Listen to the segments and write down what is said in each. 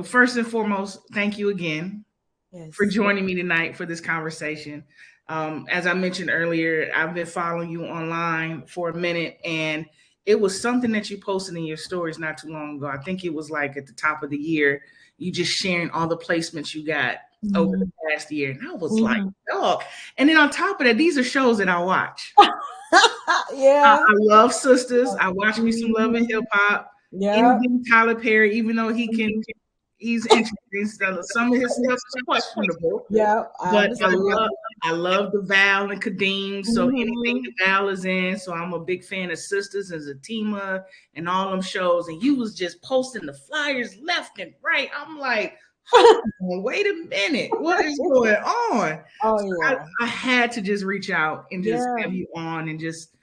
First and foremost, thank you again for Yes. joining me tonight for this conversation. As I mentioned earlier, I've been following you online for a minute, and it was something that you posted in your stories not too long ago. I think it was like at the top of the year, you just sharing all the placements you got over the Mhm. past year. And I was like, Mhm. oh. And then on top of that, these are shows that I watch. Yeah. I love Sisters. I watch me some Love and Hip Mhm. Hop. Yeah. Anything Tyler Perry, even though Mhm. he's interesting. Some of his stuff is questionable, Yeah, I but understand. I love the Val and Kadeem. So anything Mhm. the Val is in, so I'm a big fan of Sisters and Zatima and all them shows. And you was just posting the flyers left and right. I'm like, hold on, wait a minute, what is going on? Oh, So yeah. I had to just reach out and just Yeah. have you on and just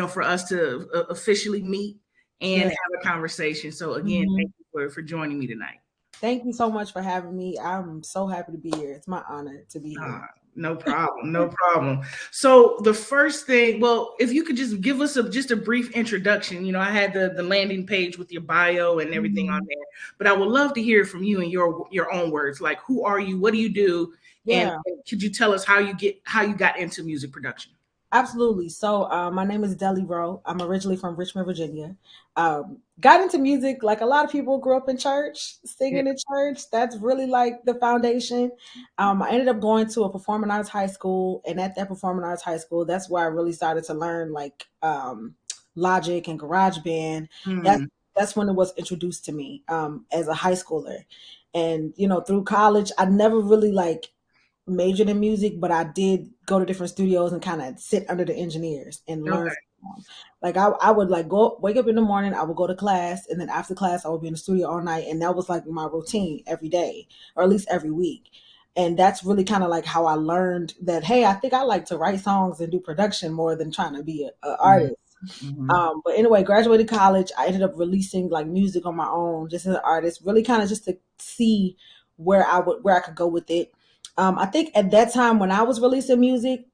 for us to officially meet and Yeah. have a conversation. So again, thank Mhm. you for joining me tonight. Thank you so much for having me. I'm so happy to be here. It's my honor to be here. No problem, no problem. So the first thing, well, if you could just give us just a brief introduction. I had the landing page with your bio and everything on Mhm. there, but I would love to hear from you in your own words. Like, who are you? What do you do? And, Yeah. and could you tell us how you got into music production? Absolutely. So, my name is Deli Rowe. I'm originally from Richmond, Virginia. Got into music like a lot of people grew up in church, Yeah. singing in church. That's really like the foundation. I ended up going to a performing arts high school, and at that performing arts high school, that's where I really started to learn like Logic and Garage Band. That's Hmm. that's when it was introduced to me as a high schooler, and through college, I never really like majored in music, but I did go to different studios and kind of sit under the engineers and learn Okay. from them. Like I would like go wake up in the morning, I would go to class, and then after class I would be in the studio all night, and that was like my routine every day, or at least every week. And that's really kind of like how I learned that, hey, I think I like to write songs and do production more than trying to be a artist. Hmm. But anyway, graduated college, I ended up releasing like music on my own, just as an artist, really kind of just to see where I could go with it. I think at that time when I was releasing music,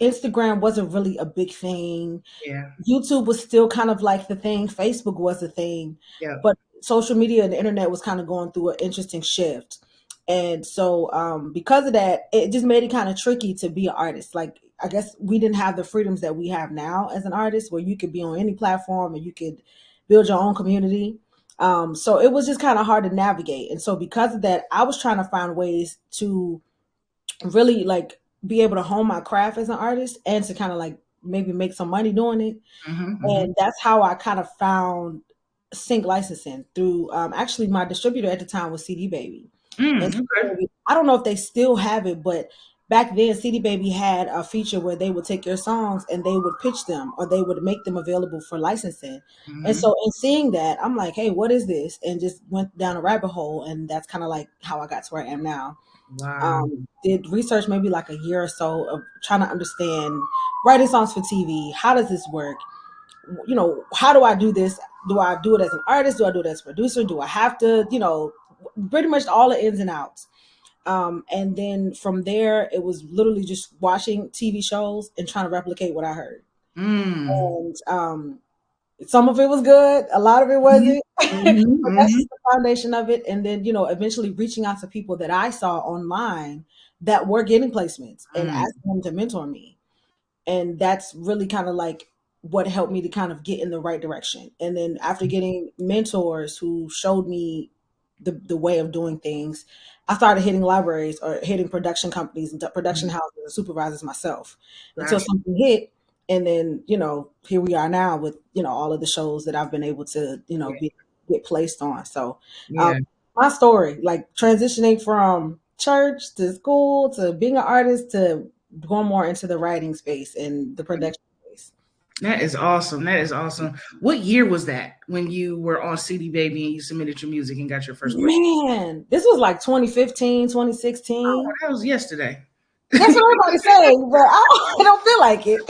Instagram wasn't really a big thing. Yeah. YouTube was still kind of like the thing. Facebook was the thing, Yeah. but social media and the internet was kind of going through an interesting shift. And so, because of that, it just made it kind of tricky to be an artist. Like, I guess we didn't have the freedoms that we have now as an artist, where you could be on any platform and you could build your own community. So it was just kind of hard to navigate. And so, because of that, I was trying to find ways to really like be able to hone my craft as an artist and to kind of like maybe make some money doing it. Hmm. Hmm. And that's how I kind of found sync licensing through actually my distributor at the time was CD Baby. And CD Okay. Baby, I don't know if they still have it, but back then CD Baby had a feature where they would take your songs and they would pitch them or they would make them available for licensing. And Hmm. so in seeing that, I'm like, hey, what is this? And just went down a rabbit hole, and that's kind of like how I got to where I am now. Wow. Did research maybe like a year or so of trying to understand writing songs for TV. How does this work? How do I do this? Do I do it as an artist? Do I do it as a producer? Do I have to, pretty much all the ins and outs. And then from there, it was literally just watching TV shows and trying to replicate what I heard. Mm. And some of it was good, a lot of it Mhm. wasn't. Mhm. But that's Mhm. just the foundation of it. And then, eventually reaching out to people that I saw online that were getting placements and Mm. asking them to mentor me. And that's really kind of like what helped me to kind of get in the right direction. And then after getting mentors who showed me the way of doing things, I started hitting libraries or hitting production companies and production Mm. houses and supervisors myself until Gotcha. something hit. And then, here we are now with, all of the shows that I've been able to, Yeah. get placed on. So, um, Yeah. my story, like transitioning from church to school to being an artist to going more into the writing space and the production space. That is awesome. That is awesome. What year was that when you were on CD Baby and you submitted your music and got your first place? Man, this was like 2015, Oh, 2016. that was yesterday. That's what everybody say, but I don't feel like it.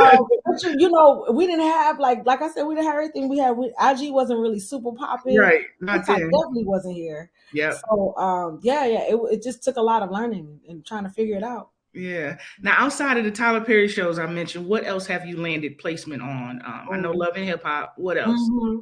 But we didn't have like I said, we didn't have everything. IG wasn't really super popping. Right. Not TikTok then. definitely wasn't here. Yep. So yeah, it just took a lot of learning and trying to figure it out. Yeah. Now, outside of the Tyler Perry shows I mentioned, what else have you landed placement on? I know Oh, Love and Hip Hop. What else? hmm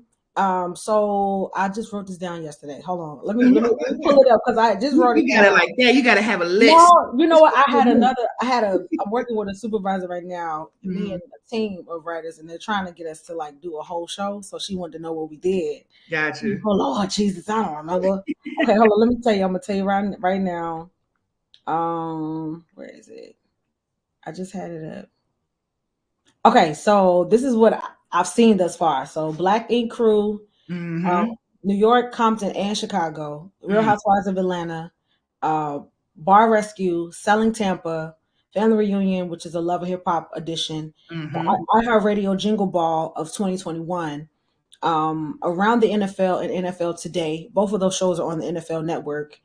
So I just wrote this down yesterday. Hold on. Let me pull it up because I just wrote it You got it down. like that. You got to have a list. No, you know what? I'm working with a supervisor right now, me and a team of writers, and they're trying to get us to like do a whole show. So she wanted to know what we did. Gotcha. Oh Lord Jesus, I don't remember. Okay, hold on. Let me tell you. I'm gonna tell you right now. Where is it? I just had it up. Okay, so this is what I've seen thus far. So Black Ink Crew, uh, Mm-hmm. New York, Compton, and Chicago, Real Mm-hmm. Housewives of Atlanta, uh, Bar Rescue, Selling Tampa, Family Reunion, which is a Love of Hip Hop edition, the Mm-hmm. iHeartRadio Jingle Ball of 2021, Around the NFL and NFL Today. Both of those shows are on the NFL Network.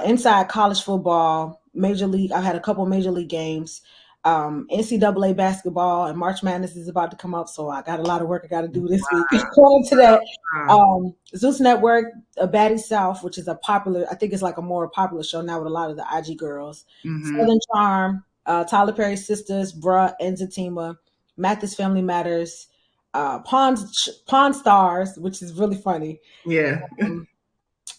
Inside college football, Major League. I've had a couple Major League games. NCAA basketball and March Madness is about to come up, so I got a lot of work I got to do this week. Going to that, Wow. Zeus Network, a Baddie South, which is a popular. I think it's like a more popular show now with a lot of the IG girls. Mm-hmm. Southern Charm, Tyler Perry's sisters, Bruh and Zatima, Mathis Family Matters, Pawn Stars, which is really funny. Yeah. Um,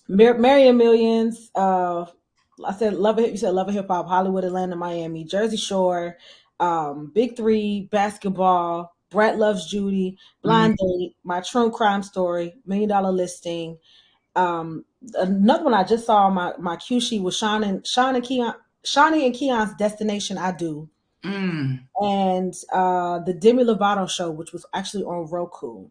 Marion Millions. I said love it. You said love of hip hop. Hollywood, Atlanta, Miami, Jersey Shore, Big Three, basketball. Brett Loves Judy, Mm-hmm. Blind Date, My True Crime Story, $1 Million Listing. Another one I just saw on my cue sheet was Shawnee and Keon's Destination I Do, Mm. and the Demi Lovato show, which was actually on Roku.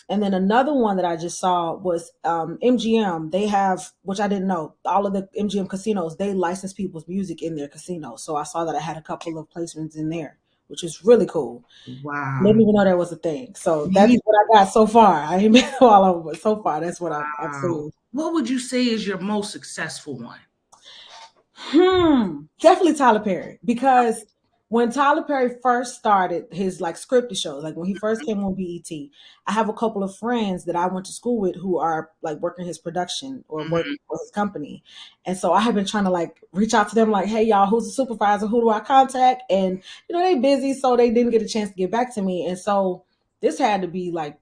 And then another one that I just saw was MGM. They have, which I didn't know, all of the MGM casinos, they license people's music in their casinos. So I saw that I had a couple of placements in there, which is really cool. Wow. Didn't even know that was a thing. So that's Me- what I got so far. I ain't been all over, but so far that's what I've Wow. seen. What would you say is your most successful one? Definitely Tyler Perry, because when Tyler Perry first started his like scripted shows, like when he first came on BET, I have a couple of friends that I went to school with who are like working his production or work Mhm. for his company, and so I have been trying to like reach out to them, like, hey y'all, who's the supervisor? Who do I contact? And they busy, so they didn't get a chance to get back to me, and so this had to be like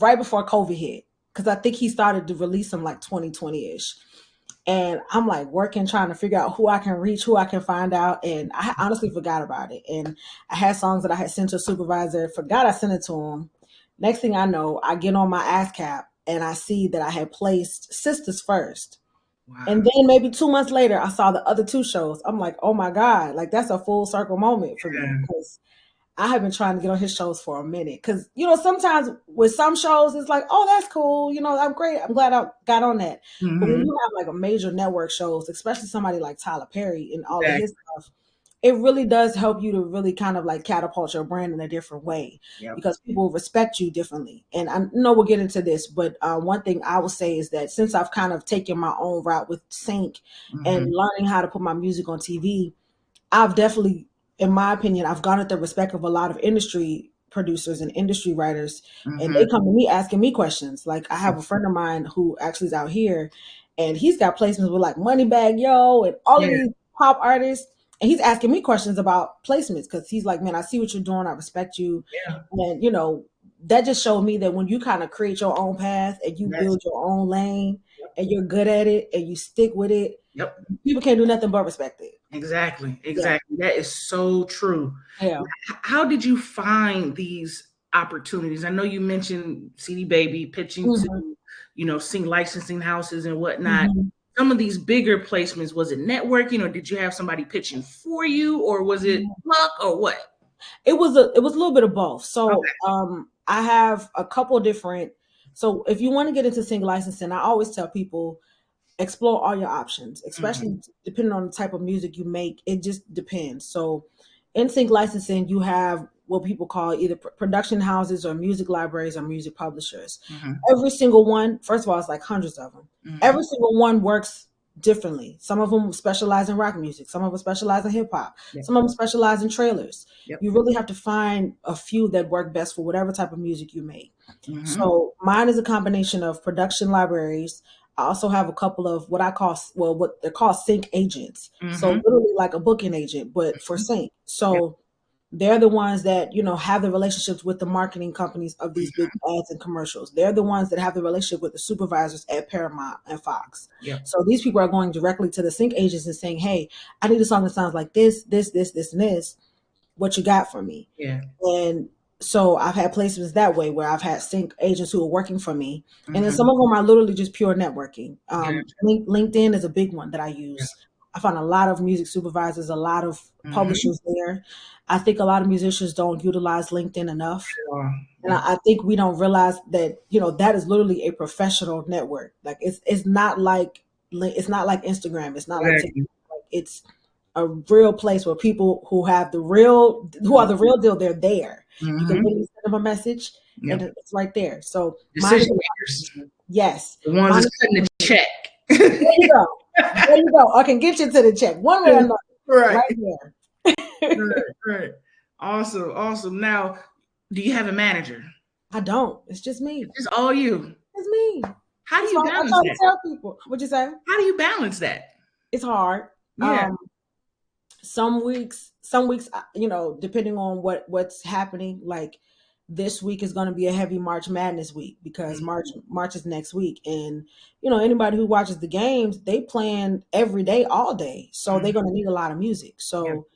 right before COVID hit, because I think he started to release them like 2020 ish. And I'm like working, trying to figure out who I can reach, who I can find out. And I honestly forgot about it. And I had songs that I had sent to a supervisor, forgot I sent it to him. Next thing I know, I get on my ASCAP and I see that I had placed Sisters first. And Wow. then maybe 2 months later, I saw the other two shows. I'm like, oh my God, like that's a full circle moment for me. Yeah. Because I have been trying to get on his shows for a minute because sometimes with some shows it's like, oh, that's cool, I'm great, I'm glad I got on that. But when Mm-hmm. you have like a major network shows, especially somebody like Tyler Perry and all of his Exactly. stuff, it really does help you to really kind of like catapult your brand in a different way Yep. because people respect you differently. And I know we'll get into this, but one thing I will say is that since I've kind of taken my own route with Sync and Mm-hmm. learning how to put my music on TV, I've definitely, in my opinion, I've garnered the respect of a lot of industry producers and industry writers, and Mm-hmm. they come to me asking me questions. Like I have a friend of mine who actually is out here, and he's got placements with like Moneybag Yo and all of Yeah. these pop artists, and he's asking me questions about placements because he's like, "Man, I see what you're doing. I respect you," Yeah. and that just showed me that when you kind of create your own path and you That's build your own lane yep. and you're good at it and you stick with it, Yep. people can't do nothing but respect it. Exactly. Yeah. Exactly. That is so true. Yeah. How did you find these opportunities? I know you mentioned CD Baby pitching to, Mhm, sing licensing houses and whatnot. mhm. Some of these bigger placements, was it networking or did you have somebody pitching for you or was it luck or what? It was a little bit of both. So Okay. I have a couple different. So if you want to get into single licensing, I always tell people explore all your options, Mhm. especially depending on the type of music you make. It just depends. So in sync licensing, you have what people call either production houses or music libraries or music publishers. Mhm. Every single one, first of all, it's like hundreds of them. Mhm. Every single one works differently. Some of them specialize in rock music, some of them specialize in hip hop, Yep. some of them specialize in trailers. Yep. You really have to find a few that work best for whatever type of music you make. Mhm. So mine is a combination of production libraries. I also have a couple of what I call, well, what they're called sync agents. So Mhm. literally like a booking agent, but for sync. Yep. So They're the ones that, have the relationships with the marketing companies of these big ads and commercials. They're the ones that have the relationship with the supervisors at Paramount and Fox. Yeah. So these people are going directly to the sync agents and saying, hey, I need a song that sounds like this, and this. What you got for me? Yeah. And so I've had placements that way where I've had sync agents who are working for me. And then some of them are literally just pure networking. LinkedIn is a big one that I use. I find a lot of music supervisors, a lot of publishers there. I think a lot of musicians don't utilize LinkedIn enough. And I think we don't realize that, that is literally a professional network. Like it's not like Instagram. It's not like TikTok. Like it's a real place where people who are the real deal, they're there. You can literally send them a message and it's right there. So decision makers. Yes. The ones that's cutting the check. There you go. I can get you to the check. One way or another. Right there. Right. Awesome. Now, do you have a manager? I don't. It's just me. It's all you. It's me. How do you balance that? To tell people. What'd you say? How do you balance that? It's hard. Yeah. Some weeks, depending on what's happening, like this week is going to be a heavy March Madness week because March is next week. And, anybody who watches the games, they plan every day, all day. So they're going to need a lot of music. So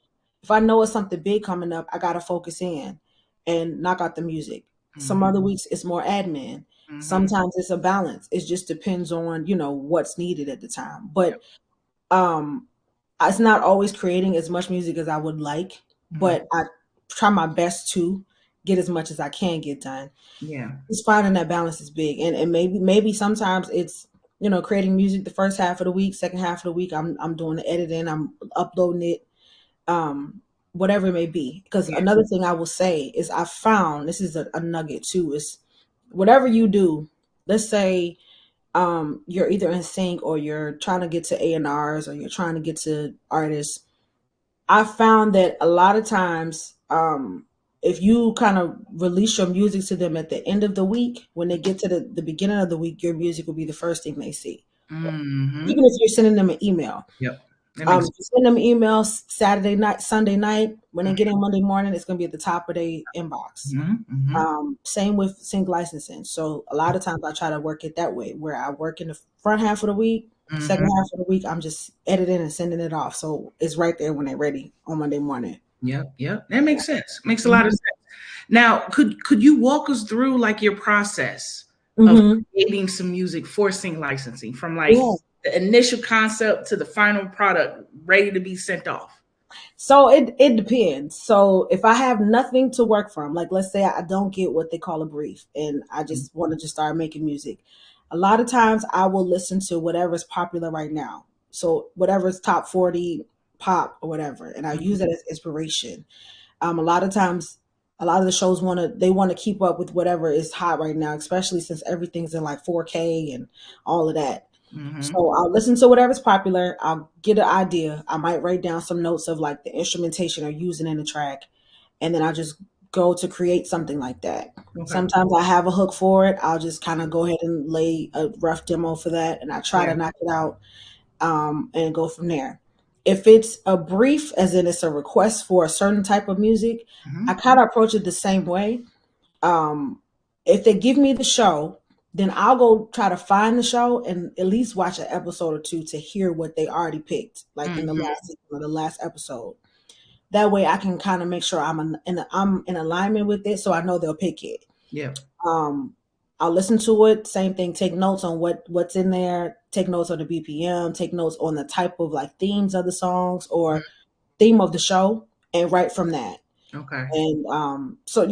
if I know it's something big coming up, I got to focus in and knock out the music. Some other weeks it's more admin. Sometimes it's a balance. It just depends on, what's needed at the time. But, it's not always creating as much music as I would like, but I try my best to get as much as I can get done. Yeah. Just finding that balance is big. And maybe sometimes it's, creating music the first half of the week, second half of the week, I'm doing the editing, I'm uploading it, whatever it may be. Because another thing I will say is I found, this is a nugget too, is whatever you do, let's say, you're either in sync or you're trying to get to A&Rs or you're trying to get to artists. I found that a lot of times, if you kind of release your music to them at the end of the week, when they get to the beginning of the week, your music will be the first thing they see. Even if you're sending them an email. Yep. You send them emails Saturday night, Sunday night. When they get in Monday morning, it's going to be at the top of their inbox. Same with sync licensing. So a lot of times I try to work it that way, where I work in the front half of the week, second half of the week, I'm just editing and sending it off. So it's right there when they're ready on Monday morning. Yep. That makes sense. Makes a lot of sense. Now, could you walk us through like your process of creating some music for sync licensing from like the initial concept to the final product ready to be sent off? So it depends. So if I have nothing to work from, like let's say I don't get what they call a brief and I just want to just start making music. A lot of times I will listen to whatever's popular right now. So whatever's top 40 pop or whatever, and I use that as inspiration. A lot of times, a lot of the shows want to keep up with whatever is hot right now, especially since everything's in like 4K and all of that. So I'll listen to whatever's popular. I'll get an idea. I might write down some notes of like the instrumentation or using in the track. And then I just go to create something like that. Sometimes I have a hook for it. I'll just kind of go ahead and lay a rough demo for that. And I try to knock it out and go from there. If it's a brief, as in it's a request for a certain type of music, I kind of approach it the same way. If they give me the show, then I'll go try to find the show and at least watch an episode or two to hear what they already picked, like in the last episode. That way I can kind of make sure I'm in alignment with it, so I know they'll pick it. Yeah. I'll listen to it. Same thing. Take notes on what's in there. Take notes on the BPM. Take notes on the type of like themes of the songs or theme of the show, and write from that. Okay. And so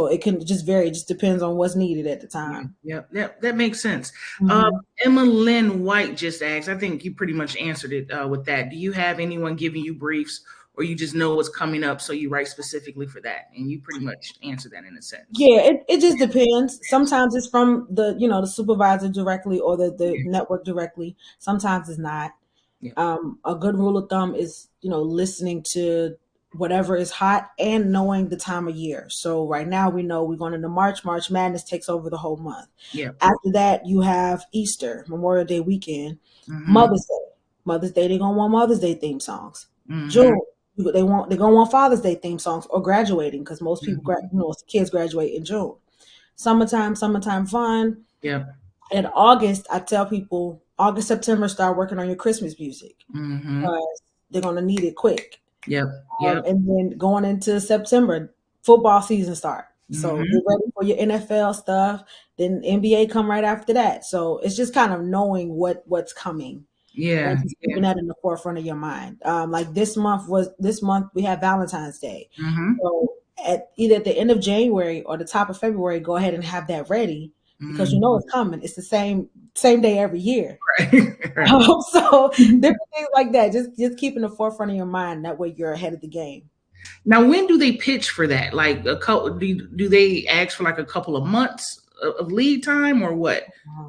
it can just vary. It just depends on what's needed at the time. Yeah, that makes sense. Emma Lynn White just asked, I think you pretty much answered it with that. Do you have anyone giving you briefs, or you just know what's coming up, so you write specifically for that? And you pretty much answer that in a sense. Yeah, it just depends. Sometimes it's from the the supervisor directly or the network directly. Sometimes it's not. Yeah. A good rule of thumb is listening to whatever is hot and knowing the time of year. So right now we know we're going into March. March Madness takes over the whole month. Yeah. After that, you have Easter, Memorial Day weekend, Mother's Day. Mother's Day, they're going to want Mother's Day theme songs. June, They're gonna want Father's Day theme songs or graduating because most people, Mhm. kids graduate in June. Summertime fun. Yep. In August, I tell people August, September, start working on your Christmas music Mhm. because they're gonna need it quick. Yep. Yep. And then going into September, football season start. So get Mhm. ready for your NFL stuff. Then NBA come right after that. So it's just kind of knowing what's coming and Yeah. just Yeah. keeping that in the forefront of your mind. Like this month we have Valentine's Day. Mhm. So at either at the end of January or the top of February, go ahead and have that ready because you know Mhm. it's coming. It's the same day every year. Right. Right. So different things like that. Just keeping the forefront of your mind. That way you're ahead of the game. Now, when do they pitch for that? Like a couple? Do they ask for like a couple of months of lead time, or what?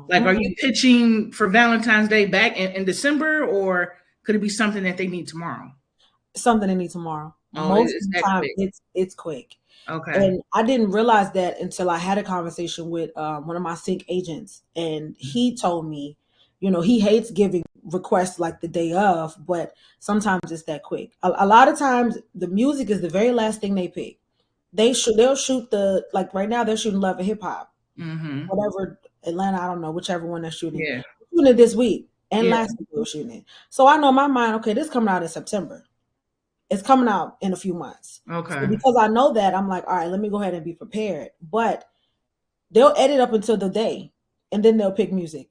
Like, are you pitching for Valentine's Day back in December, or could it be something that they need tomorrow? Something they need tomorrow. Oh, Most it's of the that time, quick. it's quick. Okay. And I didn't realize that until I had a conversation with one of my sync agents, and he told me, he hates giving requests like the day of, but sometimes it's that quick. A lot of times, the music is the very last thing they pick. They'll shoot like right now they're shooting Love and Hip Hop, Mm-hmm. whatever Atlanta, I don't know, whichever one they're shooting. Yeah. They're shooting it this week and Yeah. last week they were shooting it. So I know in my mind, okay, this coming out in September. It's coming out in a few months. So Okay. because I know that, I'm like, all right, let me go ahead and be prepared. But they'll edit up until the day, and then they'll pick music,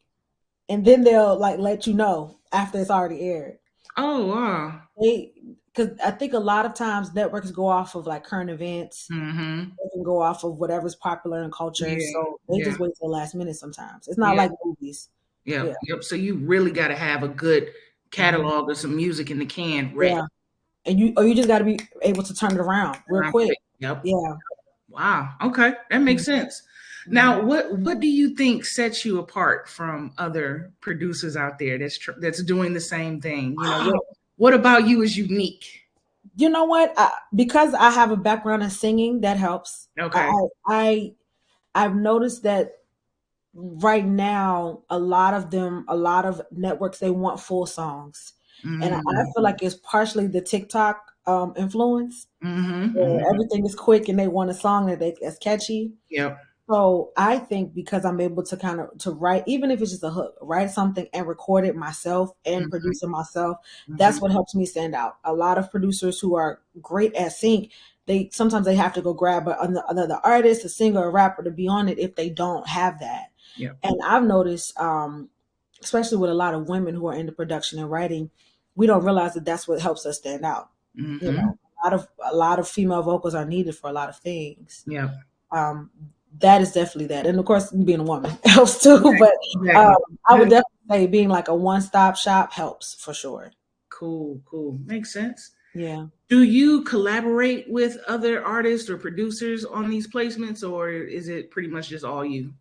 and then they'll like let you know after it's already aired. Oh wow. They because I think a lot of times networks go off of like current events. Mm-hmm. They can go off of whatever's popular in culture. Yeah. So they Yeah. just wait till the last minute sometimes. It's not Yeah. like movies. Yeah. Yep. Yep. So you really got to have a good Mhm. catalog of some music in the can ready. Yeah. And you just got to be able to turn it around real Around quick. quick. Yep. Yeah. Wow. Okay, that makes sense. Mhm. Now, what do you think sets you apart from other producers out there that's doing the same thing? What about you is unique? You know what? Because I have a background in singing, that helps. Okay. I've noticed that right now, a lot of networks, they want full songs, and I Mm-hmm. feel like it's partially the TikTok influence, Mm-hmm. where Mm-hmm. everything is quick and they want a song that's catchy. Yep. So I think because I'm able to kind of to write, even if it's just a hook, write something and record it myself and Mm-hmm. produce it myself, Mm-hmm. that's what helps me stand out. A lot of producers who are great at sync, they sometimes they have to go grab another artist, a singer, a rapper to be on it if they don't have that. Yep. And I've noticed, especially with a lot of women who are into production and writing, we don't realize that that's what helps us stand out. You Mm-hmm. know, a lot of female vocals are needed for a lot of things. Yep. um, that is definitely that, and of course, being a woman helps too. But Exactly. I would definitely say being like a one-stop shop helps for sure. Cool. Cool. Makes sense. Yeah, Do you collaborate with other artists or producers on these placements, or is it pretty much just all you?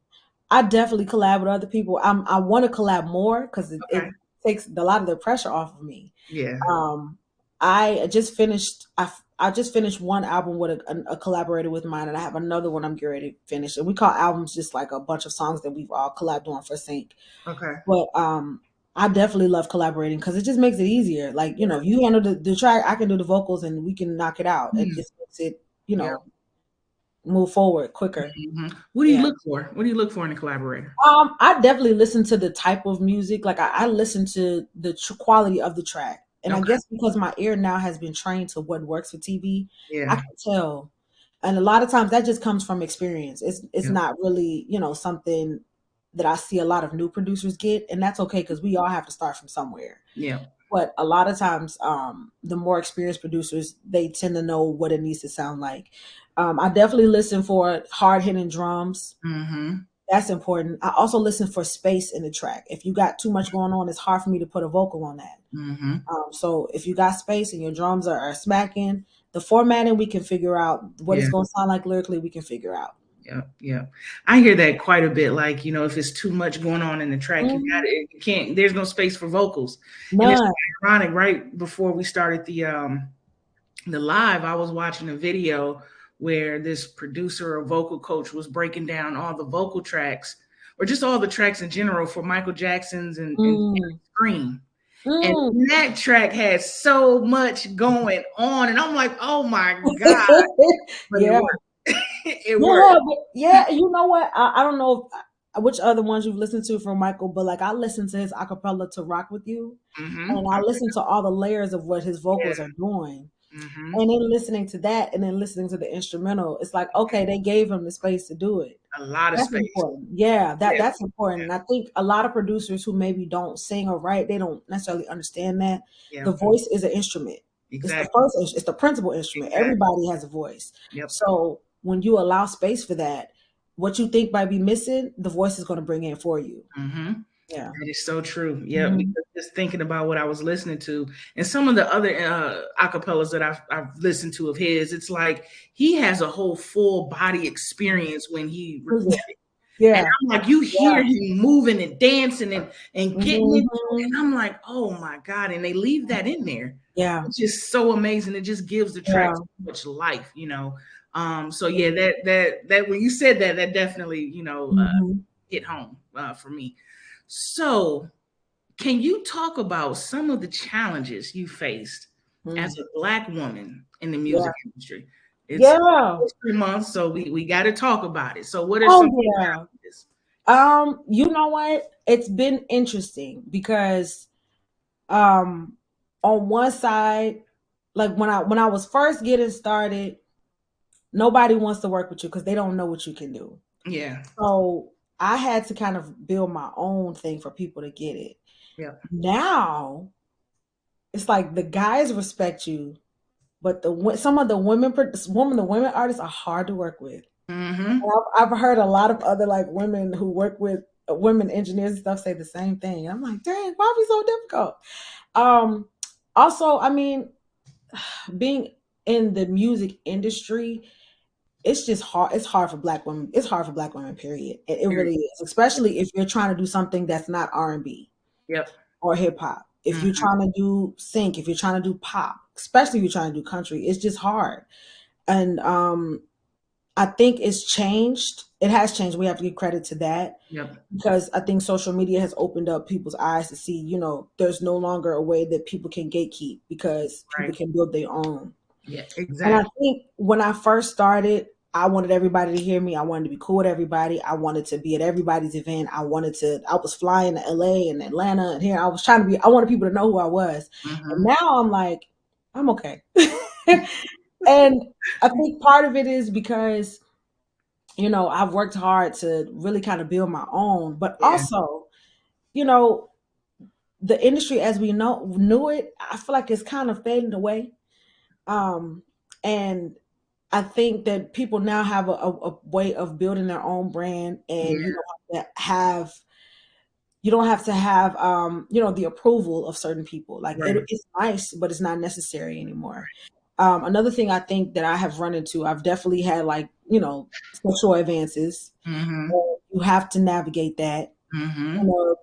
I definitely collab with other people. I want to collab more because it Okay. takes a lot of the pressure off of me. Yeah. Um, I just finished. I just finished one album with a collaborator with mine, and I have another one I'm getting ready to finish. And we call albums just like a bunch of songs that we've all collabed on for sync. Okay. But I definitely love collaborating because it just makes it easier. Like, if you handle the track, I can do the vocals and we can knock it out. It Hmm. just makes it, Yeah. move forward quicker. Mhm. What do you Yeah. look for? What do you look for in a collaborator? I definitely listen to the type of music. Like I listen to the quality of the track. And I Okay. guess because my ear now has been trained to what works for TV, I Yeah. can tell. And a lot of times that just comes from experience. It's Yep. not really, something that I see a lot of new producers get. And that's okay because we all have to start from somewhere. Yep. But a lot of times, the more experienced producers, they tend to know what it needs to sound like. I definitely listen for hard hitting drums. Mhm. That's important. I also listen for space in the track. If you got too much going on, it's hard for me to put a vocal on that. Mhm. So if you got space and your drums are smacking, the formatting we can figure out. What it's Yeah. going to sound like lyrically, we can figure out. Yep. Yep. I hear that quite a bit. Like, if it's too much going on in the track, you got Mhm. it. You can't. There's no space for vocals, and it's None. ironic. Right before we started the live, I was watching a video where this producer or vocal coach was breaking down all the vocal tracks, or just all the tracks in general for Michael Jackson's and Mm. Scream. And Mm. that track had so much going on. And I'm like, oh my God. But it Yeah. worked. It worked. Yeah, but yeah, you know what? I don't know which other ones you've listened to from Michael, but like I listened to his acapella to Rock With You, and I listened to all the layers of what his Yeah. vocals are doing. Mm-hmm. And then listening to that and then listening to the instrumental, it's like, okay, they gave him the space to do it. A lot of That's space. important. Yeah, Yeah. that's important. And I think a lot of producers who maybe don't sing or write, they don't necessarily understand that. Yeah. The voice is an instrument. Exactly. It's the principal instrument. Exactly. Everybody has a voice. Yep. So when you allow space for that, what you think might be missing, the voice is going to bring in for you. Mm-hmm. Yeah. That is so true. Yeah, Mhm. because just thinking about what I was listening to and some of the other acapellas that I've listened to of his, it's like he has a whole full body experience when he Yeah. recorded. And Yeah. I'm like, you Yeah. hear him moving and dancing and getting into it. Mhm. And I'm like, oh my God. And they leave that in there. Yeah. It's just so amazing. It just gives the track Yeah. so much life, you know. So yeah, that when you said that, that definitely, Mhm. hit home for me. So can you talk about some of the challenges you faced as Mm. a Black woman in the Yeah. music industry? It's Yeah. History Month, so we got to talk about it. So, what are Oh some of the yeah. challenges? You know what? It's been interesting because um on one side, like when I was first getting started, nobody wants to work with you because they don't know what you can do. Yeah, So I had to kind of build my own thing for people to get it. yeah, Now it's like the guys respect you, but some of the the women artists are hard to work with. mm-hmm. I've heard a lot of other like women who work with women engineers and stuff say the same thing. I'm like, dang, why be so difficult? Um, Also, I mean, being in the music industry, it's just hard. It's hard for Black women. It's hard for Black women. Period. It really is, especially if you're trying to do something that's not R&B Yep. or hip hop. If you're Mm-hmm. trying to do sync, if you're trying to do pop, especially if you're trying to do country, it's just hard. And I think it's changed. It has changed. We have to give credit to that Yep. because I think social media has opened up people's eyes to see, there's no longer a way that people can gatekeep because people Right. can build their own. Yeah. And I Exactly. think when I first started, I wanted everybody to hear me. I wanted to be cool with everybody. I wanted to be at everybody's event. I was flying to LA and Atlanta and here. I wanted people to know who I was. And Mm-hmm. now I'm like, I'm okay. And I think part of it is because I've worked hard to really kind of build my own, but Yeah. also, you know, the industry as we knew it, I feel like it's kind of fading away. Um, and I think that people now have a way of building their own brand, and Yeah. you don't have to have the approval of certain people. Like Right. it's nice, but it's not necessary anymore. Another thing I think that I have run into, I've definitely had like sexual advances. Mm-hmm. You have to navigate that Mm-hmm. in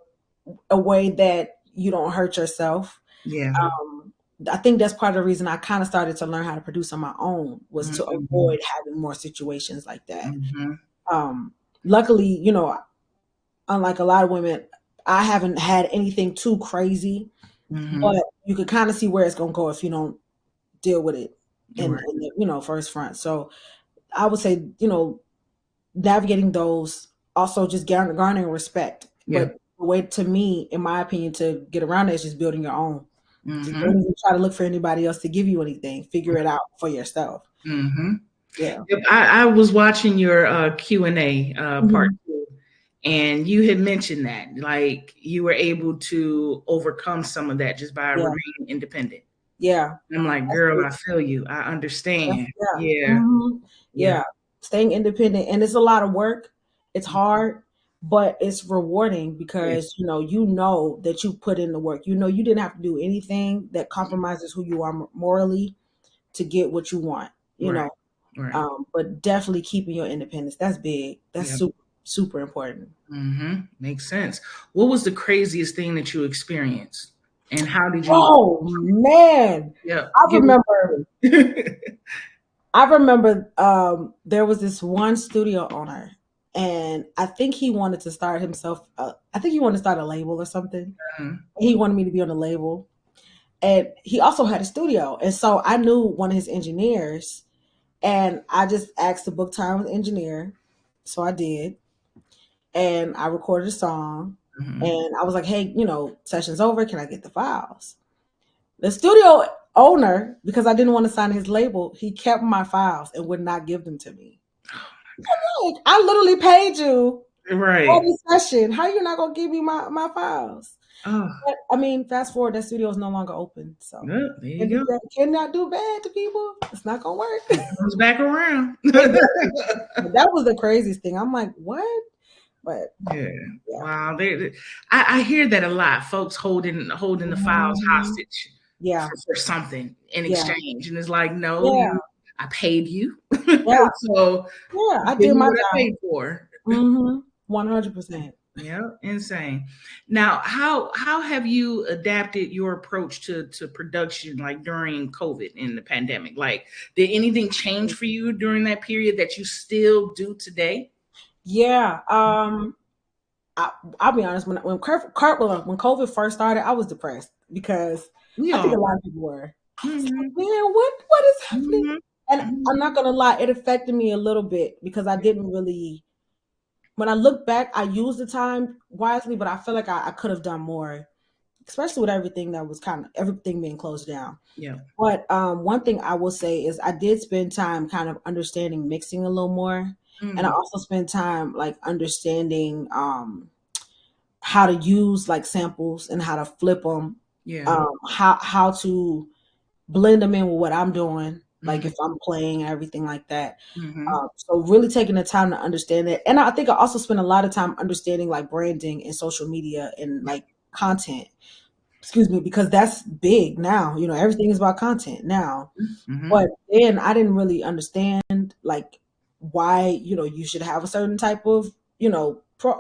a way that you don't hurt yourself. Yeah. Um, I think that's part of the reason I kind of started to learn how to produce on my own was to Mm-hmm. avoid having more situations like that. Mm-hmm. Luckily, unlike a lot of women, I haven't had anything too crazy, Mm-hmm. but you can kind of see where it's going to go if you don't deal with it Right. in the, first front. So I would say, navigating those, also just garnering respect. Yep. But the way to me, in my opinion, to get around it is just building your own. Just Mm-hmm. don't even try to look for anybody else to give you anything. Figure it out for yourself. Mm-hmm. Yeah. Yep. I was watching your Q&A part Mhm. two, and you had mentioned that like you were able to overcome some of that just by Yeah. remaining independent. Yeah. And I'm like, girl, I feel you. I understand. Yeah. Yeah. Mhm. Yeah. Yeah. Staying independent. And it's a lot of work. It's hard, but it's rewarding Yeah. because you know that you put in the work. You didn't have to do anything that compromises who you are morally to get what you want, you Right. know. Right. But definitely keeping your independence. That's big. That's Yeah. super, super important. Mm-hmm. Makes sense. What was the craziest thing that you experienced? And how did you Oh man. yeah, I give remember me there was this one studio owner. and I think he wanted to start himself. I think he wanted to start a label or something. Mhm. He wanted me to be on the label, and he also had a studio. And so I knew one of his engineers, and I just asked to book time with the engineer. So I did, and I recorded a song, Mhm. and I was like, "Hey, session's over. Can I get the files?" The studio owner, because I didn't want to sign his label, he kept my files and would not give them to me. Like, I literally paid you for Right. the session. How you not gonna give me my files? Oh, But I mean, fast forward, that studio is no longer open. So well, there you go. cannot do bad to people. It's not gonna work. It comes back around. It does. But that was the craziest thing. I'm like, what? But Yeah. yeah. Wow. I hear that a lot. Folks holding the files Mhm. hostage Yeah. for something in Yeah. exchange, and it's like, no, Yeah. I paid you, Yeah. so Yeah. I give did me my what I job. paid for. 100%. Yeah, insane. Now, how have you adapted your approach to production, like during COVID and the pandemic? Like, did anything change for you during that period that you still do today? Yeah. I, I'll be honest. When COVID first started, I was depressed because We I think all a lot were. of people were. I was like, Hmm. man, what is happening? Hmm. And I'm Hmm. not gonna lie, it affected me a little bit because I didn't really. When I look back, I used the time wisely, but I feel like I could have done more, especially with everything that was kind of everything being closed down. Yeah. But one thing I will say is I did spend time kind of understanding mixing a little more, and I Mm. also spent time like understanding how to use like samples and how to flip them, Yeah. how to blend them in with what I'm doing, like Hmm. if I'm playing and everything like that. Hmm. So really taking the time to understand it, and I think I also spend a lot of time understanding like branding and social media and like content. Excuse me, because that's big now. Everything is about content now. Hmm. But then I didn't really understand like why you should have a certain type of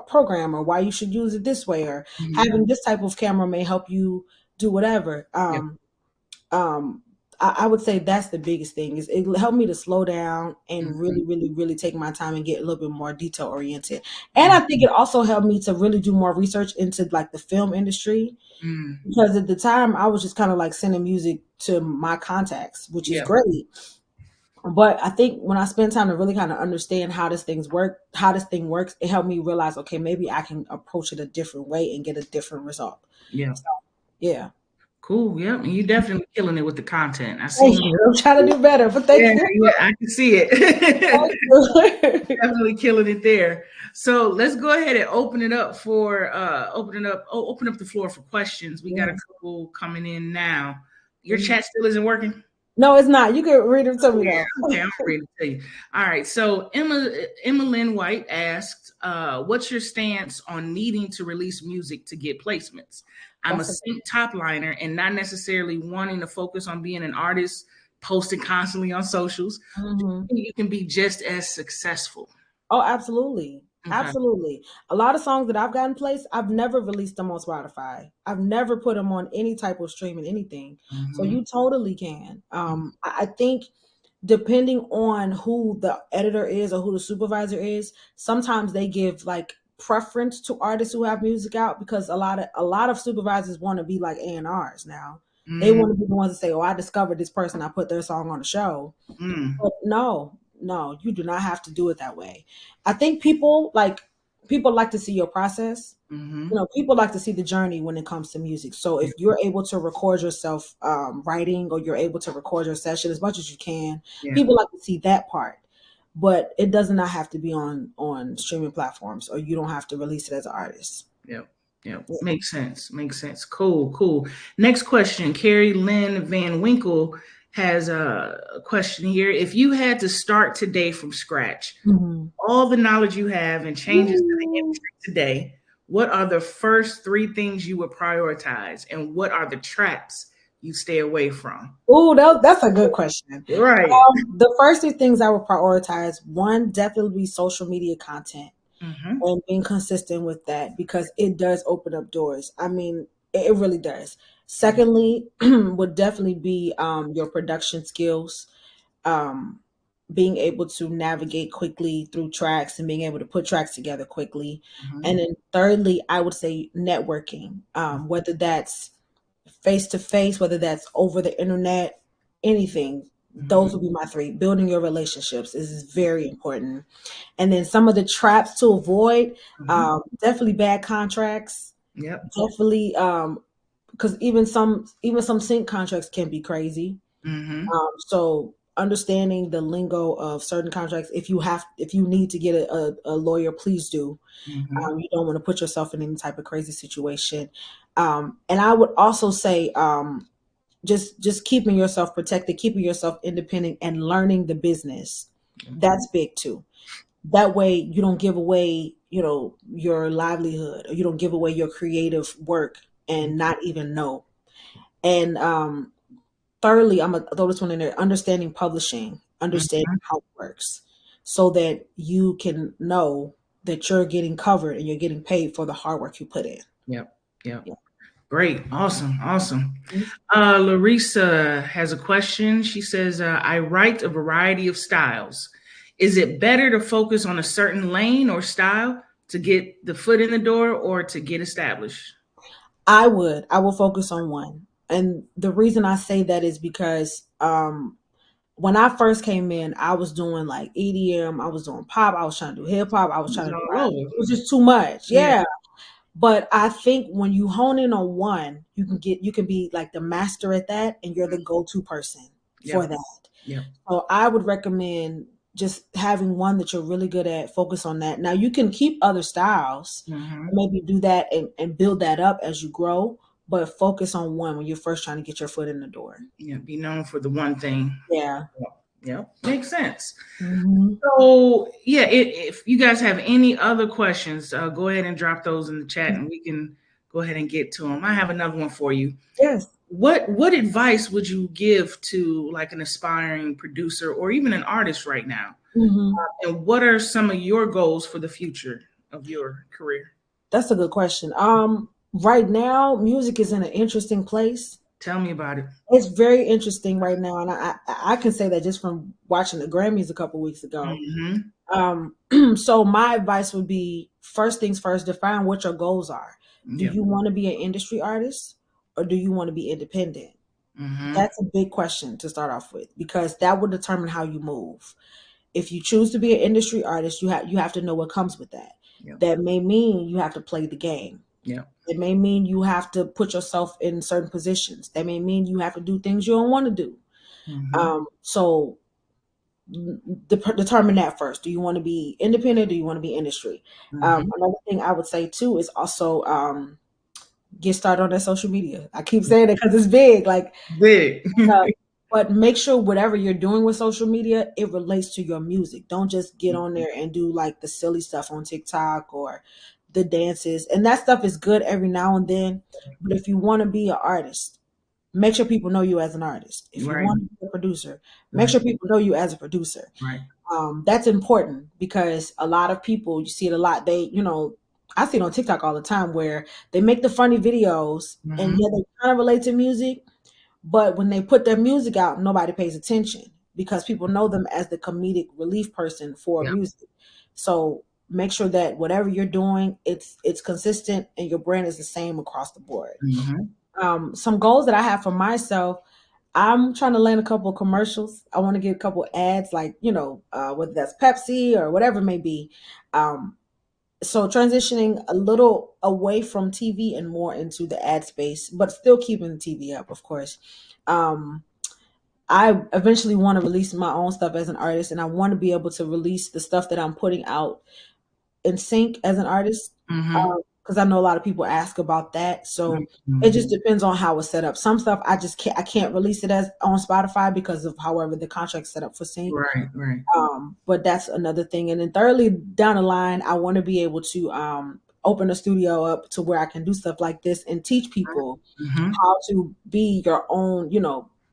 program, or why you should use it this way, or Hmm. having this type of camera may help you do whatever. Yeah. Um, I would say that's the biggest thing is it helped me to slow down and Hmm. really, really, really take my time and get a little bit more detail oriented. And I think it also helped me to really do more research into like the film industry Hmm. because at the time I was just kind of like sending music to my contacts, which is Yeah. great. But I think when I spend time to really kind of understand how this thing works, it helped me realize, okay, maybe I can approach it a different way and get a different result. Yeah. So, yeah. Cool. Yep. And you definitely killing it with the content. I Thank seen. you. I'm trying to do better, but Yeah. thank you. Yeah. I can see it. Thank you. Definitely killing it there. So let's go ahead and open up the floor for questions. We got a Yeah. couple coming in now. Your Mhm. chat still isn't working? No, it's not. You can read it to me Yeah, though. okay, I'm ready to tell you. All right, so Emma Lynn White asked, "What's your stance on needing to release music to get placements? I'm a That's a sync top liner and not necessarily wanting to focus on being an artist, posting constantly on socials. mhm. You can be just as successful." Oh, absolutely. Okay. Absolutely. A lot of songs that I've gotten placed, I've never released them on Spotify. I've never put them on any type of streaming, anything. So Hmm. you totally can. I think depending on who the editor is or who the supervisor is, sometimes they give like preference to artists who have music out because a lot of supervisors want to be like A&Rs now. They Mm. want to be the ones to say, "Oh, I discovered this person. I put their song on the show." Mm. But no, no, you do not have to do it that way. I think people like to see your process. Hmm. People like to see the journey when it comes to music. So if you're able to record yourself writing, or you're able to record your session as much as you can, Yeah. people like to see that part. But it does not have to be on streaming platforms, or you don't have to release it as an artist. Yep. Yep. Makes sense. Makes sense. Cool. Cool. Next question. Carrie Lynn Van Winkle has a question here. If you had to start today from scratch, Mhm. all the knowledge you have and changes to the Ooh. industry today, what are the first three things you would prioritize? And what are the traps you stay away from? Ooh, that's a good question. Right. The first two things I would prioritize, one, definitely be social media content Hmm. and being consistent with that because it does open up doors. I mean, it really does. Secondly, would definitely be your production skills. Um, being able to navigate quickly through tracks and being able to put tracks together quickly. Mhm. And then thirdly, I would say networking, whether that's face to face, whether that's over the internet, anything. Those Mhm. would be my three. Building your relationships is very important. And then some of the traps to avoid, Mhm. definitely bad contracts, Yep. definitely because even some sync contracts can be crazy. Mhm. So understanding the lingo of certain contracts, if you need to get a lawyer, please do. Mhm. You don't want to put yourself in any type of crazy situation. And I would also say, just keeping yourself protected, keeping yourself independent, and learning the business. That's big too. That way, you don't give away, your livelihood, or you don't give away your creative work and not even know. And thirdly, I'm gonna throw this one in there: understanding publishing, understanding Mhm. how it works, so that you can know that you're getting covered and you're getting paid for the hard work you put in. Yep. Yep. Yeah. Great. Awesome. Awesome. Mhm. Larissa has a question. She says, I write a variety of styles. Is it better to focus on a certain lane or style to get the foot in the door or to get established? I will focus on one. And the reason I say that is because when I first came in, I was doing like EDM, I was doing pop, I was trying to do hip hop, I was It's trying to do all rap. over. It was just too much. Yeah. Yeah. But I think when you hone in on one, you can be like the master at that, and you're the go-to person for Yep. that. Yep. So I would recommend just having one that you're really good at, focus on that. Now you can keep other styles, Hmm. maybe do that and build that up as you grow, but focus on one when you're first trying to get your foot in the door. Yeah. Be known for the one thing. Yeah. Yep. Yep. Makes sense. Hmm. So, yeah, if you guys have any other questions, go ahead and drop those in the chat and we can go ahead and get to them. I have another one for you. Yes. What advice would you give to like an aspiring producer or even an artist right now? Hmm. And what are some of your goals for the future of your career? That's a good question. Right now, music is in an interesting place. Tell me about it. It's very interesting right now, and I can say that just from watching the Grammys a couple weeks ago. Mm-hmm. Um, so my advice would be, first things first, define what your goals are. Do Yep. you want to be an industry artist, or do you want to be independent? Mm-hmm. That's a big question to start off with, because that will determine how you move. If you choose to be an industry artist, you have to know what comes with that. Yep. That may mean you have to play the game. Yep. It may mean you have to put yourself in certain positions. That may mean you have to do things you don't want to do. Mm-hmm. So determine that first. Do you want to be independent? Do you want to be industry? Mm-hmm. Another thing I would say too is also get started on that social media. I keep saying it because it's big. Like, Big. uh, but make sure whatever you're doing with social media, it relates to your music. Don't just get on there and do like the silly stuff on TikTok or the dances. And that stuff is good every now and then. But if you want to be an artist, make sure people know you as an artist. If you Right. want to be a producer, make Right. sure people know you as a producer. Right. That's important because a lot of people, you see it a lot. I see it on TikTok all the time where they make the funny videos and Mm-hmm. yeah, they kind of relate to music, but when they put their music out, nobody pays attention because people know them as the comedic relief person for Yep. music. So make sure that whatever you're doing, it's consistent and your brand is the same across the board. Mm-hmm. Some goals that I have for myself, I'm trying to land a couple of commercials. I want to get a couple of ads, like, whether that's Pepsi or whatever it may be. Um, so transitioning a little away from TV and more into the ad space, but still keeping the TV up, of course. Um, I eventually want to release my own stuff as an artist, and I want to be able to release the stuff that I'm putting out in sync as an artist, Mm-hmm. because I know a lot of people ask about that. So it Mm-hmm. just depends on how it's set up. Some stuff I can't release it as on Spotify because of however the contract's set up for sync. Right. Right. But that's another thing. And then thirdly, down the line, I want to be able to open a studio up to where I can do stuff like this and teach people Mm-hmm. how to be your own,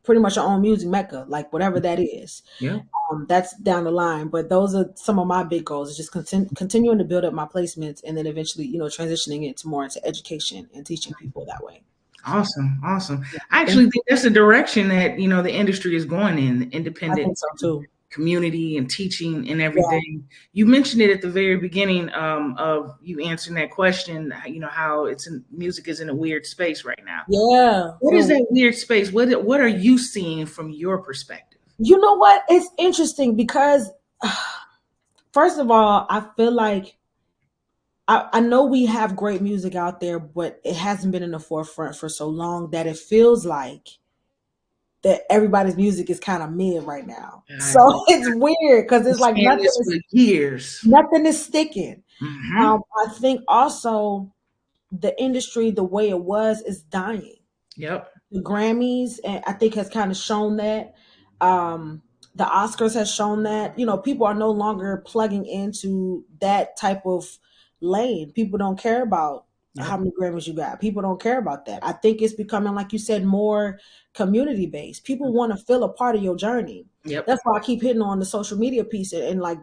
pretty much your own music mecca, like whatever that is. Yep. That's down the line, but those are some of my big goals. Is just continuing to build up my placements, and then eventually, transitioning it to more into education and teaching people that way. Awesome. Awesome. Yeah, I thank actually you. think that's the direction that, the industry is going in, I independent think so too. community and teaching and Yeah. everything. You mentioned it at the very beginning of you answering that question. You know how music is in a weird space right now. Yeah. What is that weird space? What are you seeing from your perspective? You know what? It's interesting because, first of all, I feel like I know we have great music out there, but it hasn't been in the forefront for so long that it feels like that everybody's music is kind of mid right now. So it's weird because it's like nothing is for years. Nothing is sticking. Mm-hmm. I think also the industry, the way it was, is dying. Yep. The Grammys, and I think, has kind of shown that. The Oscars has shown that. You know, people are no longer plugging into that type of lane. People don't care about how many Grammys you got. People don't care about that. I think it's becoming, like you said, more community based. People want to feel a part of your journey. Yep. That's why I keep hitting on the social media piece and like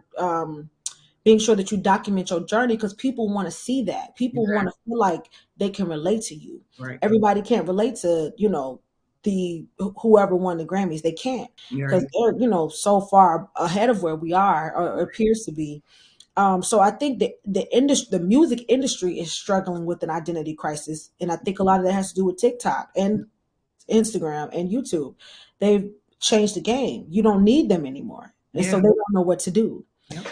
being sure that you document your journey, because people want to see that. People want to feel like they can relate to you. Right. Everybody can't relate to, you know, the whoever won the Grammys. They can't, because they're, you know, so far ahead of where we are, or appears to be. So I think that the music industry is struggling with an identity crisis, and I think a lot of that has to do with TikTok and Instagram and YouTube. They've changed the game. You don't need them anymore, and so they don't know what to do. Yep.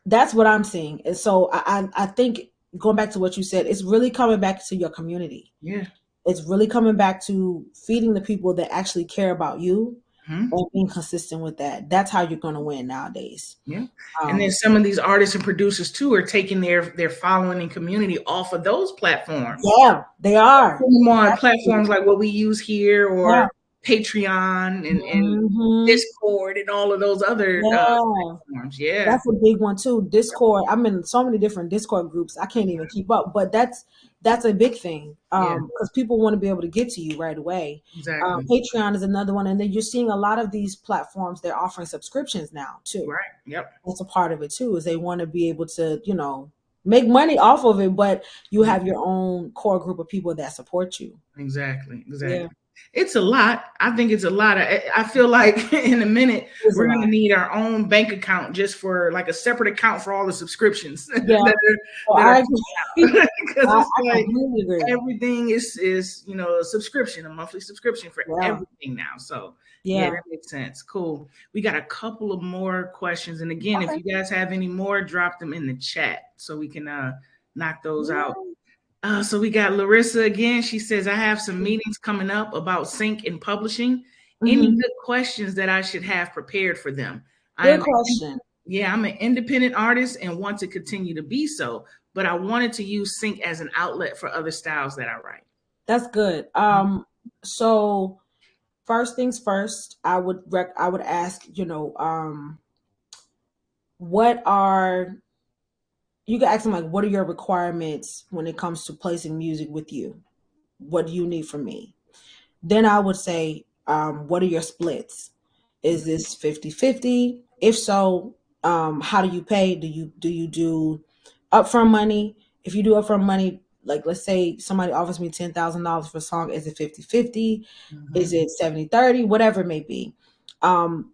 That's what I'm seeing. And so I think, going back to what you said, it's really coming back to your community. Yeah. It's really coming back to feeding the people that actually care about you, mm-hmm. and being consistent with that. That's how you're going to win nowadays. Yeah. And then some of these artists and producers too are taking their following and community off of those platforms. Yeah, they are. On platforms like what we use here, or Patreon and Discord and all of those other platforms. Yeah. That's a big one too. Discord. I'm in so many different Discord groups. I can't even keep up, but that's a big thing. Because people want to be able to get to you right away. Exactly. Patreon is another one. And then you're seeing a lot of these platforms, they're offering subscriptions now too. Right. Yep. That's a part of it too, is they want to be able to, you know, make money off of it, but you have your own core group of people that support you. Exactly. Yeah. It's a lot. I think it's a lot. I feel like in a minute we're going to need our own bank account, just for like a separate account for all the subscriptions. Yeah. Because it's like everything is, you know, a subscription, a monthly subscription for everything now. So yeah, that makes sense. Cool. We got a couple of more questions, and again, if you guys have any more, drop them in the chat so we can knock those out. So we got Larissa again. She says, I have some meetings coming up about sync and publishing. Any good questions that I should have prepared for them? Good question. Yeah, I'm an independent artist and want to continue to be so, but I wanted to use sync as an outlet for other styles that I write. That's good. So first things first, I would ask, you know, you can ask them, like, what are your requirements when it comes to placing music with you? What do you need from me? Then I would say, what are your splits? Is this 50-50? If so, how do you pay? Do you do upfront money? If you do upfront money, like let's say somebody offers me $10,000 for a song, is it 50-50? Is it 70-30? Whatever it may be.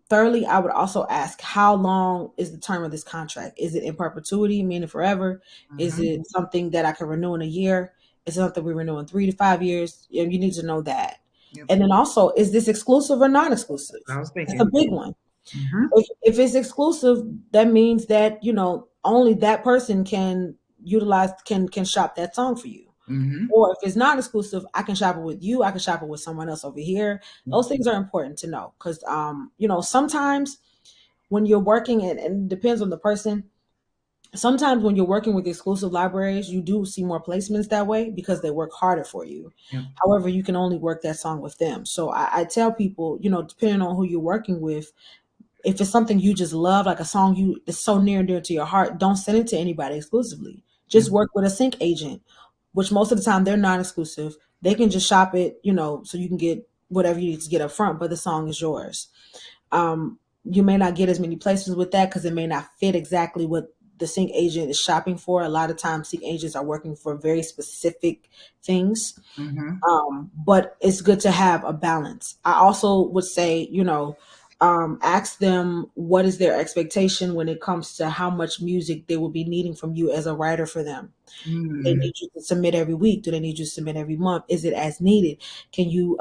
Thirdly, I would also ask, how long is the term of this contract? Is it in perpetuity, meaning forever? Is it something that I can renew in a year? Is it something we renew in 3 to 5 years? You need to know that. And then also, is this exclusive or non-exclusive? That's a big one. If it's exclusive, that means that, you know, only that person can shop that song for you. Or if it's not exclusive, I can shop it with you. I can shop it with someone else over here. Those things are important to know, because, you know, sometimes when you're working, and it depends on the person, sometimes when you're working with exclusive libraries, you do see more placements that way because they work harder for you. However, you can only work that song with them. So I tell people, you know, depending on who you're working with, if it's something you just love, like a song it's so near and dear to your heart, don't send it to anybody exclusively. Just work with a sync agent, which most of the time they're non-exclusive. They can just shop it, you know, so you can get whatever you need to get up front, but the song is yours. You may not get as many placements with that because it may not fit exactly what the sync agent is shopping for. A lot of times sync agents are working for very specific things. But it's good to have a balance. I also would say, you know, Ask them what is their expectation when it comes to how much music they will be needing from you as a writer for them. Do they need you to submit every week? Do they need you to submit every month? Is it as needed? Can you,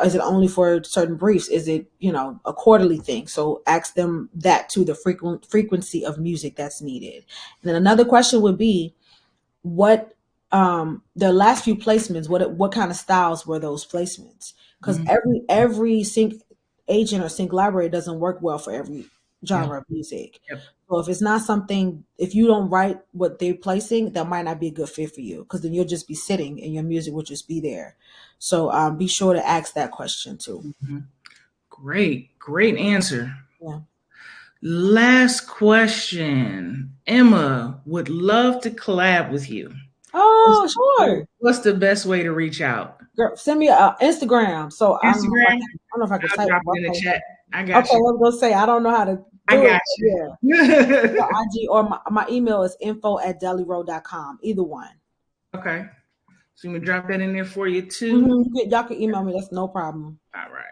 is it only for certain briefs? Is it, a quarterly thing? So ask them that to the frequency of music that's needed. And then another question would be, what the last few placements, what kind of styles were those placements? Because every sync agent or sync library doesn't work well for every genre of music. Yep. So if it's not something, if you don't write what they're placing, that might not be a good fit for you, because then you'll just be sitting and your music will just be there. So be sure to ask that question too. Great answer. Yeah. Last question. Emma would love to collab with you. Oh, sure. What's the best way to reach out? Girl, send me a Instagram. So Instagram. I don't know if I can type drop it in the chat. I got okay, you. I was gonna say I don't know how to do I got you. Yeah. So IG or my email is info@delirowe.com. Either one. Okay. So I'm gonna drop that in there for you too. Y'all can email me. That's no problem. All right.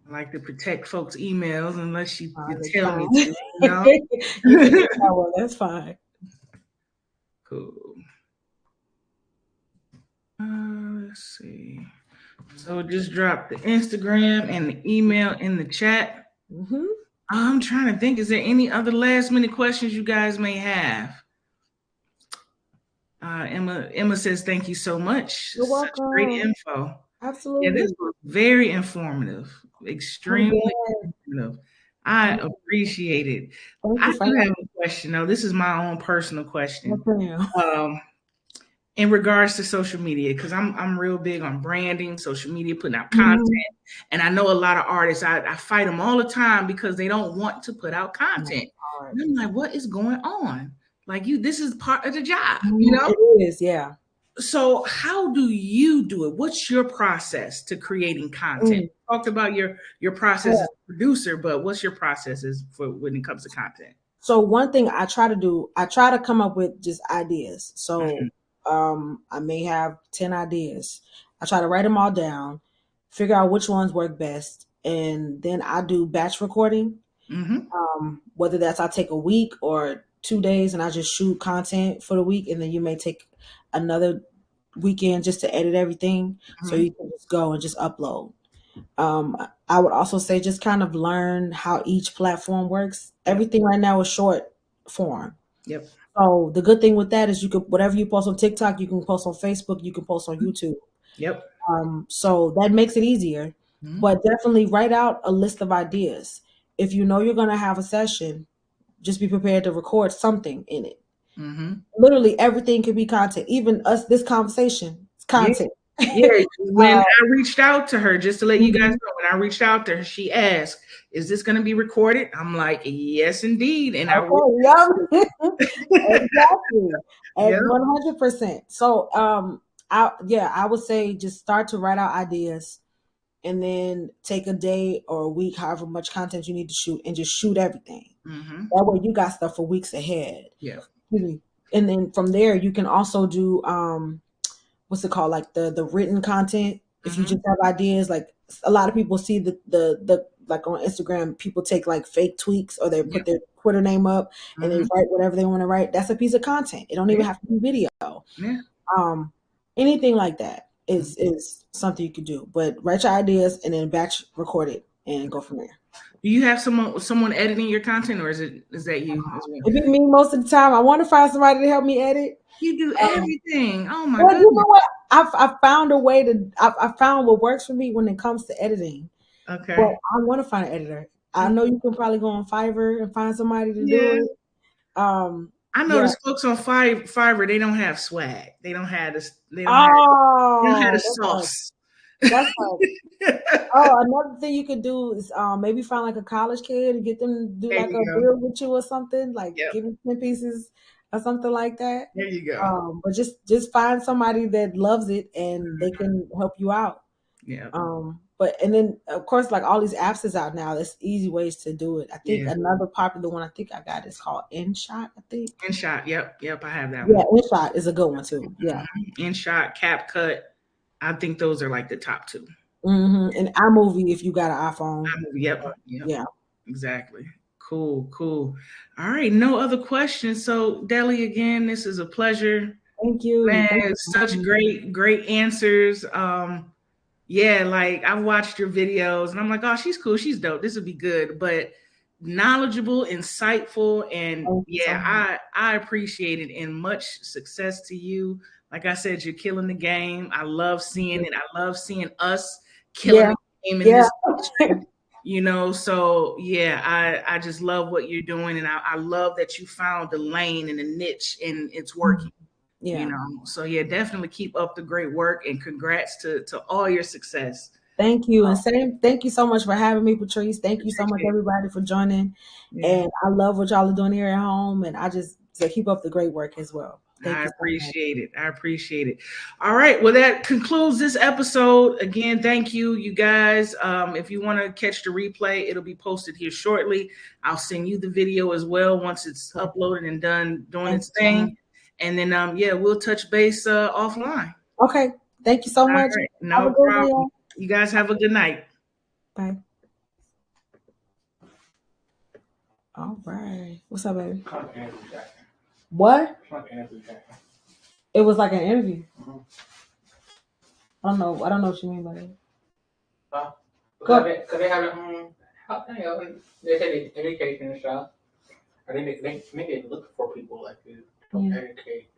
I like to protect folks' emails unless you tell me to. That's fine. Cool. Let's see. So just drop the Instagram and the email in the chat. I'm trying to think, is there any other last minute questions you guys may have? Emma says, thank you so much. You're welcome. Such great info. Absolutely. Yeah, this was very informative. Extremely informative. I appreciate it. I do have a question though. This is my own personal question. In regards to social media, because I'm real big on branding, social media, putting out content. And I know a lot of artists, I fight them all the time because they don't want to put out content. And I'm like, what is going on? Like, this is part of the job, It is, yeah. So how do you do it? What's your process to creating content? You talked about your process as a producer, but what's your processes for when it comes to content? So one thing I try to do, I try to come up with just ideas. So I may have 10 ideas. I try to write them all down, figure out which ones work best, and then I do batch recording. Whether that's I take a week or 2 days and I just shoot content for the week, and then you may take another weekend just to edit everything, so you can just go and just upload. I would also say just kind of learn how each platform works. Everything right now is short form. Yep. So the good thing with that is you could, whatever you post on TikTok, you can post on Facebook, you can post on YouTube. Yep. So that makes it easier. But definitely write out a list of ideas. If you know you're going to have a session, just be prepared to record something in it. Literally everything can be content. Even us, this conversation, it's content. Yeah. When I reached out to her, just to let you guys know, when I reached out to her, she asked, "Is this going to be recorded?" I'm like, "Yes, indeed." And I will. Exactly. At 100%. So I would say just start to write out ideas, and then take a day or a week, however much content you need to shoot, and just shoot everything. That way you got stuff for weeks ahead. Yeah. And then from there you can also do what's it called, like the written content. If you just have ideas, like a lot of people see the like on Instagram, people take like fake tweaks, or they put their Twitter name up and they write whatever they want to write. That's a piece of content. It don't even have to be video. Anything like that is something you could do. But write your ideas and then batch record it and go from there. Do you have someone editing your content, or is that you? It be me most of the time. I want to find somebody to help me edit. You do everything. Oh my goodness. You know what? I found a way to. I found what works for me when it comes to editing. Okay. But I want to find an editor. I know you can probably go on Fiverr and find somebody to do it. I know the folks on Fiverr, they don't have swag. They don't have this. They don't have the sauce. That's another thing you could do is maybe find like a college kid and get them to do like a bill with you or something. Like give them 10 pieces or something like that. There you go. But just find somebody that loves it and they can help you out. Yeah. But and then of course, like all these apps is out now. There's easy ways to do it. I think another popular one I think I got is called InShot. I think InShot. Yep. I have that one. Yeah, InShot is a good one too. Yeah. InShot, CapCut. I think those are like the top two. And iMovie if you got an iPhone. Yep. Yeah. Exactly. Cool. All right. No other questions. So, Deli, again, this is a pleasure. Thank you. Thank Man, you for such having me. great answers. Yeah, like I've watched your videos and I'm like, oh, she's cool, she's dope. This would be good. But knowledgeable, insightful, and Thank you so yeah, much. I appreciate it and much success to you. Like I said, you're killing the game. I love seeing it. I love seeing us killing Yeah. the game in Yeah. this industry. So yeah, I just love what you're doing, and I love that you found the lane and the niche, and it's working. Yeah. So yeah, definitely keep up the great work, and congrats to all your success. Thank you. And thank you so much for having me, Patrice. Thank you so much, Appreciate it. everybody, for joining. Yeah, And I love what y'all are doing here at home. And I just so keep up the great work as well. Thank I you so much. appreciate it. All right, well, that concludes this episode. Again, thank you, you guys. If you want to catch the replay, it'll be posted here shortly. I'll send you the video as well once it's Okay. uploaded and done doing Thank its you so much. thing. And then yeah, we'll touch base offline. Okay. Thank you so All much. right, Have a no good one, problem. y'all. You guys have a good night. Bye. All right. What's up, baby? What? It was like an interview. I don't know. I don't know what you mean by that. Because they have they say education and stuff. I think they look for people like you to Yeah. educate.